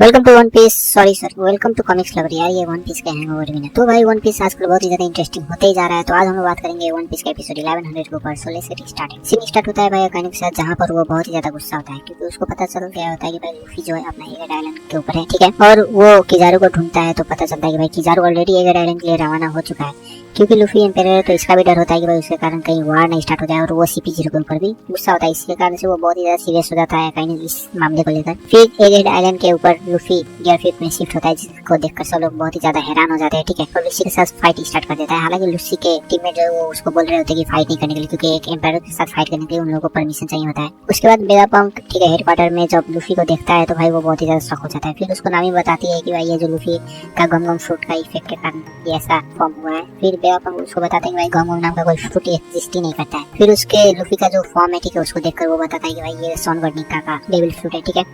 Welcome to One Piece welcome to comics lover यार। ये one piece का hangover भी ना तो भाई वन पीस आजकल बहुत ही ज्यादा इंटरेस्टिंग होते ही जा रहा है। तो आज हम लोग बात करेंगे वन पीस का एपिसोड 1100 के ऊपर। So let's get started. Scene start होता है भाई अकानी के साथ, जहां पर वो बहुत ही ज्यादा गुस्सा होता है क्योंकि उसको पता चल गया होता है कि भाई लूफी जो है अपना एगेट आइलैंड के ऊपर है, ठीक है। और वो किजारू को ढूंढता है तो पता चलता है कि भाई किजारू ऑलरेडी एगेट आइलैंड के लिए रवाना हो चुका है। क्योंकि लूफी एम्पायर है तो इसका भी डर होता है कि भाई उसके कारण कहीं वार नहीं स्टार्ट हो जाए, और वो CP0 के ऊपर भी गुस्सा होता है। इसके कारण से वो बहुत ही ज्यादा सीरियस हो जाता है कहीं इस मामले को लेकर। फिर एगेट आइलैंड के ऊपर लूफी गियर 5 में शिफ्ट होता है, जिसको देखकर सब लोग बहुत ही ज्यादा हैरान हो जाते हैं, ठीक है। और लूसी के साथ फाइट स्टार्ट कर देता है। हालांकि लूसी के टीममेट जो है वो उसको बोल रहे होते हैं कि फाइट नहीं करने के लिए, क्योंकि एक एम्पायर के साथ फाइट करने के लिए उन लोगों को परमिशन चाहिए होता है। उसके बाद वेगापंक, ठीक है, हेडक्वार्टर में जब लूफी को देखता है तो भाई वो बहुत ही ज्यादा शॉक हो जाता है। फिर उसको नामी बताती है कि भाई ये जो लूफी का गम गम फ्रूट का इफेक्ट के कारण ये ऐसा फॉर्म हुआ है। फिर वेगापंक उसको बताता है कि भाई गम गम नाम का कोई फ्रूट एग्जिस्ट ही नहीं करता है। फिर उसके लूफी का जो फॉर्म है, ठीक है, उसको देखकर वो बताता है कि भाई ये सोनगढ़निका का डेविल फ्रूट है, ठीक है।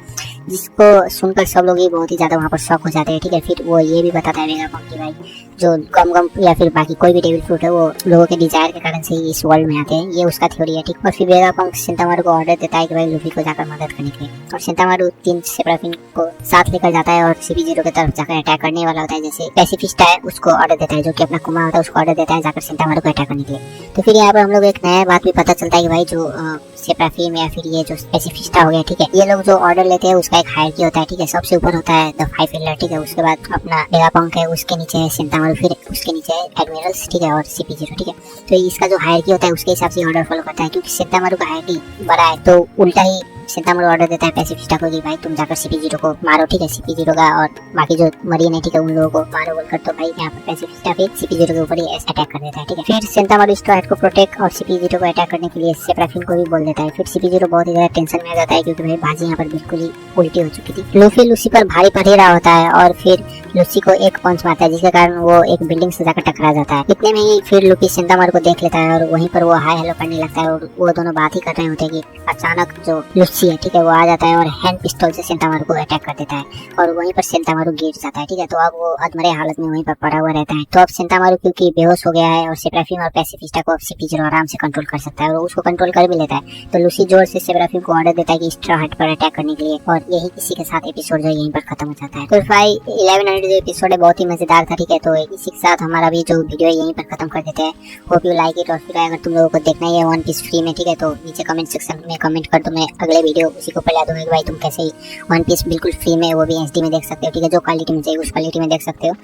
जिसको सुनकर सब लोग ही बहुत ही ज्यादा वहाँ पर शॉक हो जाते हैं, ठीक है। फिर वो ये भी बताता है वेगापंक कि भाई जो गम गम या फिर बाकी कोई भी डेविल फ्रूट है वो लोगों के डिजायर के कारण से ही इस वर्ल्ड में आते हैं, ये उसका थ्योरी है, ठीक। और फिर वेगापंक शिंतामारू को ऑर्डर देता है कि भाई लूफी को जाकर मदद करने के लिए। और शिंतामारू 3 सेराफिन को साथ लेकर जाता है और CP0 की तरफ जाकर अटैक करने वाला होता है। जैसे पैसिफिस्टा है उसको ऑर्डर देता है, जो कि अपना कुमा होता है उसको ऑर्डर देता है जाकर शिंतामारू को अटैक करने के लिए। तो फिर यहाँ पर हम लोग एक नया बात भी पता चलता है कि भाई जो सेराफिन या फिर ये जो पैसिफिस्टा हो गया, ठीक है, ये लोग जो ऑर्डर लेते हैं उसका एक हायरार्की होता है, ठीक है। सबसे ऊपर होता है द 5 एल्डर, ठीक है। उसके बाद अपना वेगापंक है, उसके नीचे है शिंतामारू, फिर उसके नीचे है एडमिरल्स, ठीक है, और CP0, ठीक है। तो इसका जो हायरार्की होता है उसके हिसाब से ऑर्डर फॉलो करता है। क्योंकि शिंतामारू का हायरार्की बड़ा है तो उल्टा ही शिंतामारू ऑर्डर देता है पैसिफिस्टा को कि भाई तुम जाकर CP0 को मारो, ठीक है। CP0 का और बाकी जो मरीन है, ठीक है, उन लोगों को मारो बोलकर तो भाई यहाँ पर पैसिफिस्टा फिर CP0 के ऊपर ही अटैक कर देता है, ठीक है। फिर शिंतामारू स्ट्राइड को प्रोटेक्ट और CP0 को अटैक करने के लिए सेराफिन को भी बोल देता है। फिर CP0 बहुत ही ज्यादा टेंशन में आ जाता है क्योंकि भाई बाजी यहाँ पर बिल्कुल ही उल्टी हो चुकी थी। लूफी लूसी पर भारी पड़ ही रहा होता है और फिर लूसी को एक पंच मारता है, जिसके कारण वो एक बिल्डिंग से जाकर टकरा जाता है। इतने में ही फिर लूफी शिंतामारू को देख लेता है और वहीं पर वो हाय हेलो करने लगता है। और वो दोनों बात ही कर रहे होते हैं कि अचानक जो लूसी है, ठीक है, वो आ जाता है और हैंड पिस्तौल से शिंतामारू को अटैक कर देता है और वहीं पर शिंतामारू गिर जाता है, ठीक है। तो अब वो अधमरे हालत में वहीं पर पड़ा हुआ रहता है। तो अब शिंतामारू क्योंकि बेहोश हो गया है और सेराफिन और पैसिफिस्टा को अब CP0 आराम से कंट्रोल कर सकता है और उसको कंट्रोल कर भी लेता है। तो लूसी जोर से सेराफिन को ऑर्डर देता है कि स्ट्रॉ हट पर अटैक करने के लिए, और यही इसी के साथ एपिसोड जो यहीं पर खत्म हो जाता है। तो भाई 1100 जो एपिसोड है बहुत ही मजेदार था, ठीक है। तो इसी के साथ हमारा भी जो वीडियो है यहीं पर खत्म कर देते हैं। Hope you like it. और फिर अगर तुम लोगों को देखना ही है वन पीस फ्री में, ठीक है, तो नीचे कमेंट सेक्शन में कमेंट कर दो, मैं अगले वीडियो उसी को ऊपर ला दूंगा कि भाई तुम कैसे वन पीस बिल्कुल फ्री में वो भी HD में देख सकते हो, ठीक है। जो क्वालिटी में चाहिए उस क्वालिटी में देख सकते हो।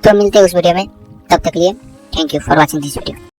तो मिलते हैं उस वीडियो में, तब तक लिए thank you for watching this video.